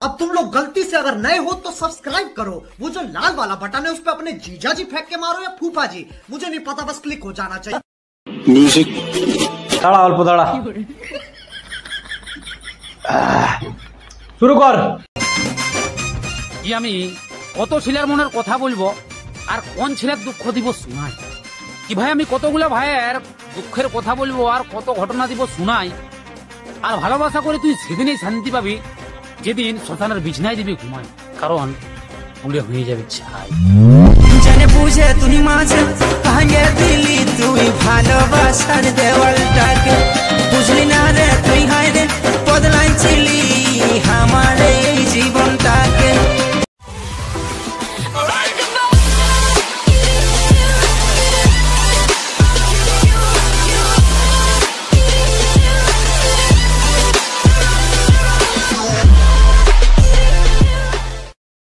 अब तुम लोग गलती से अगर नए हो तो सब्सक्राइब करो, वो जो लाल वाला बटन है उस पे अपने जीजा जी फेंक के मारो या फूफा जी, मुझे नहीं पता, बस क्लिक हो जाना चाहिए। म्यूजिक दाड़ा अल्प दाड़ा शुरू कर। আমি কত ছেলের মনের কথা বলবো আর কোন ছেলের দুঃখ দিব শোনাই, কি ভাই আমি কতগুলো ভাইয়ের দুঃখের কথা বলবো আর কত ঘটনা দিব শোনাই। আর ভালোবাসা করে তুই সেদিনই শান্তি পাবি যেদিন শ্মশানের বিছনায় দিবি ঘুমাই, কারণ পুড়ে হয়ে যাবে ছাই। জানে বুঝে তুই মাঝে ভাঙে দিলি তুই ভালোবাসার দেওয়ালটা।